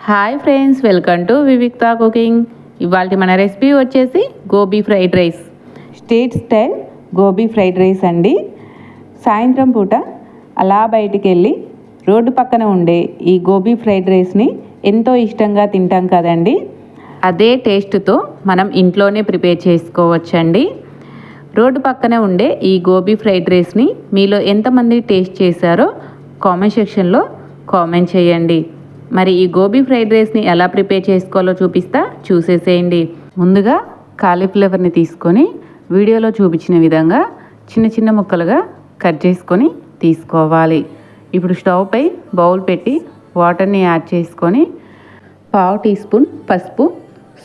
Hi friends, welcome to Vivikta cooking. ఇవాళ మన recipe వచ్చేసి gobi fried rice, street style gobi fried rice అండి. సాయంత్రం పూట అలా బయటికి వెళ్ళి రోడ్డు పక్కన ఉండే ఈ గోబీ ఫ్రైడ్ రైస్ని ఎంతో ఇష్టంగా తింటాం కదండి. అదే టేస్ట్తో మనం ఇంట్లోనే ప్రిపేర్ చేసుకోవచ్చండి. రోడ్డు పక్కన ఉండే ఈ గోబీ ఫ్రైడ్ రైస్ని మీలో ఎంతమంది టేస్ట్ చేశారో కామెంట్ సెక్షన్లో కామెంట్ చేయండి. మరి ఈ గోబీ ఫ్రైడ్ రైస్ని ఎలా ప్రిపేర్ చేసుకోవాలో చూసేసేయండి. ముందుగా కాలీఫ్లవర్ని తీసుకొని వీడియోలో చూపించిన విధంగా చిన్న చిన్న ముక్కలుగా కట్ చేసుకొని తీసుకోవాలి. ఇప్పుడు స్టవ్ పై బౌల్ పెట్టి వాటర్ని యాడ్ చేసుకొని 1/2 టీ స్పూన్ పసుపు,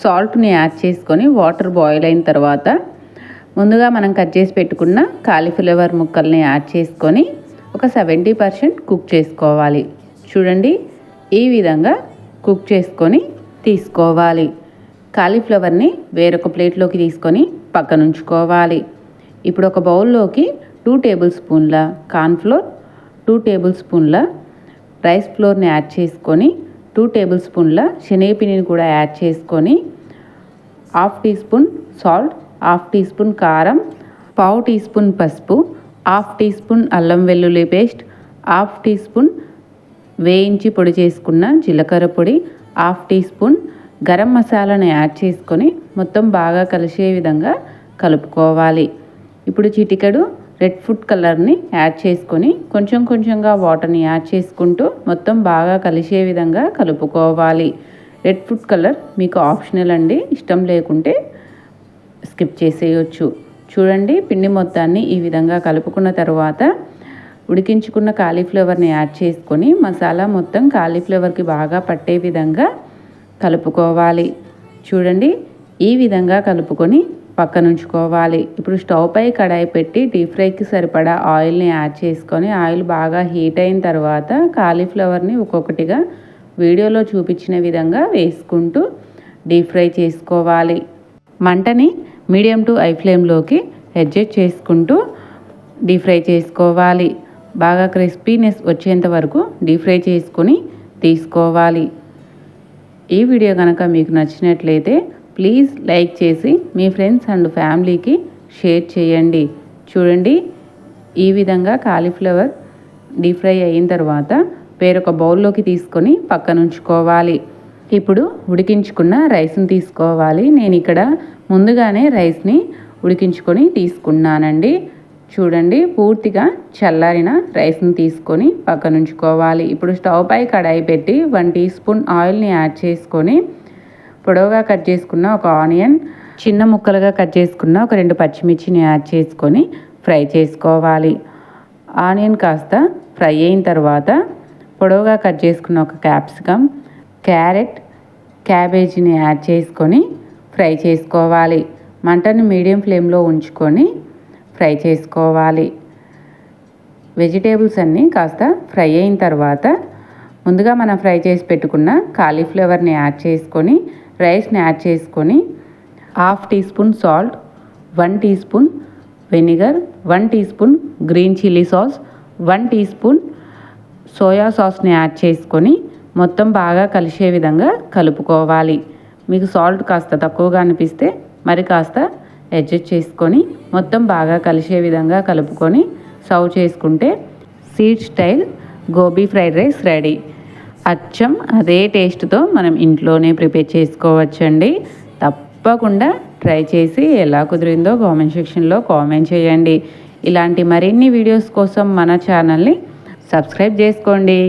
సాల్ట్ని యాడ్ చేసుకొని వాటర్ బాయిల్ అయిన తర్వాత ముందుగా మనం కట్ చేసి పెట్టుకున్న కాలీఫ్లవర్ ముక్కల్ని యాడ్ చేసుకొని ఒక 70% కుక్ చేసుకోవాలి. చూడండి, ఈ విధంగా కుక్ చేసుకొని తీసుకోవాలి. కాలీఫ్లవర్ని వేరొక ప్లేట్లోకి తీసుకొని పక్కన ఉంచుకోవాలి. ఇప్పుడు ఒక బౌల్లోకి 2 టేబుల్ స్పూన్ల కార్న్ఫ్లోర్, 2 టేబుల్ స్పూన్ల రైస్ ఫ్లోర్ని యాడ్ చేసుకొని 2 టేబుల్ స్పూన్ల శనగపిండిని కూడా యాడ్ చేసుకొని 1/2 teaspoon salt, 1/2 teaspoon కారం, 1/2 టీ స్పూన్ పసుపు, 1/2 టీ స్పూన్ అల్లం వెల్లుల్లి పేస్ట్, 1/2 టీ స్పూన్ వేయించి పొడి చేసుకున్న జీలకర్ర పొడి, 1/2 టీ స్పూన్ గరం మసాలాను యాడ్ చేసుకొని మొత్తం బాగా కలిసే విధంగా కలుపుకోవాలి. ఇప్పుడు చిటికెడు రెడ్ ఫుడ్ కలర్ని యాడ్ చేసుకొని కొంచెం కొంచెంగా వాటర్ని యాడ్ చేసుకుంటూ మొత్తం బాగా కలిసే విధంగా కలుపుకోవాలి. రెడ్ ఫుడ్ కలర్ మీకు ఆప్షనల్ అండి, ఇష్టం లేకుంటే స్కిప్ చేసేయచ్చు. చూడండి, పిండి మొత్తాన్ని ఈ విధంగా కలుపుకున్న తర్వాత ఉడికించుకున్న కాలీఫ్లవర్ని యాడ్ చేసుకొని మసాలా మొత్తం కాలీఫ్లవర్కి బాగా పట్టే విధంగా కలుపుకోవాలి. చూడండి, ఈ విధంగా కలుపుకొని పక్కన ఉంచుకోవాలి. ఇప్పుడు స్టవ్ పై కడాయి పెట్టి డీప్ ఫ్రైకి సరిపడా ఆయిల్ని యాడ్ చేసుకొని ఆయిల్ బాగా హీట్ అయిన తర్వాత కాలీఫ్లవర్ని ఒక్కొక్కటిగా వీడియోలో చూపించిన విధంగా వేసుకుంటూ డీప్ ఫ్రై చేసుకోవాలి. మంటని మీడియం టు హై ఫ్లేమ్లోకి అడ్జస్ట్ చేసుకుంటూ డీప్ ఫ్రై చేసుకోవాలి. బాగా క్రిస్పీనెస్ వచ్చేంత వరకు డీప్ ఫ్రై చేసుకొని తీసుకోవాలి. ఈ వీడియో కనుక మీకు నచ్చినట్లయితే ప్లీజ్ లైక్ చేసి మీ ఫ్రెండ్స్ అండ్ ఫ్యామిలీకి షేర్ చేయండి. చూడండి, ఈ విధంగా కాలీఫ్లవర్ డీప్ ఫ్రై అయిన తర్వాత వేరొక బౌల్లోకి తీసుకొని పక్కన ఉంచుకోవాలి. ఇప్పుడు ఉడికించుకున్న రైస్ని తీసుకోవాలి. నేను ఇక్కడ ముందుగానే రైస్ని ఉడికించుకొని తీసుకున్నానండి. చూడండి, పూర్తిగా చల్లారిన రైస్ని తీసుకొని పక్కన ఉంచుకోవాలి. ఇప్పుడు స్టవ్ పై కడాయి పెట్టి 1 టీ స్పూన్ ఆయిల్ని యాడ్ చేసుకొని పొడవుగా కట్ చేసుకున్న ఒక ఆనియన్, చిన్న ముక్కలుగా కట్ చేసుకున్న ఒక 2 పచ్చిమిర్చిని యాడ్ చేసుకొని ఫ్రై చేసుకోవాలి. ఆనియన్ కాస్త ఫ్రై అయిన తర్వాత పొడవుగా కట్ చేసుకున్న ఒక క్యాప్సికమ్, క్యారెట్, క్యాబేజీని యాడ్ చేసుకొని ఫ్రై చేసుకోవాలి. మంటను మీడియం ఫ్లేమ్లో ఉంచుకొని ఫ్రై చేసుకోవాలి. వెజిటేబుల్స్ అన్నీ కాస్త ఫ్రై అయిన తర్వాత ముందుగా మనం ఫ్రై చేసి పెట్టుకున్న కాలీఫ్లవర్ని యాడ్ చేసుకొని రైస్ని యాడ్ చేసుకొని 1/2 teaspoon salt, 1 teaspoon vinegar, 1 teaspoon green chilli sauce, 1 teaspoon soya సాస్ని యాడ్ చేసుకొని మొత్తం బాగా కలిసే విధంగా కలుపుకోవాలి. మీకు సాల్ట్ కాస్త తక్కువగా అనిపిస్తే మరి కాస్త అడ్జస్ట్ చేసుకొని మొత్తం బాగా కలిసే విధంగా కలుపుకొని సర్వ్ చేసుకుంటే street style gobi fried rice ready. అచ్చం అదే టేస్ట్తో మనం ఇంట్లోనే ప్రిపేర్ చేసుకోవచ్చండి. తప్పకుండా ట్రై చేసి ఎలా కుదిరిందో కామెంట్ సెక్షన్లో కామెంట్ చేయండి. ఇలాంటి మరిన్ని వీడియోస్ కోసం మన ఛానల్ని సబ్స్క్రైబ్ చేసుకోండి.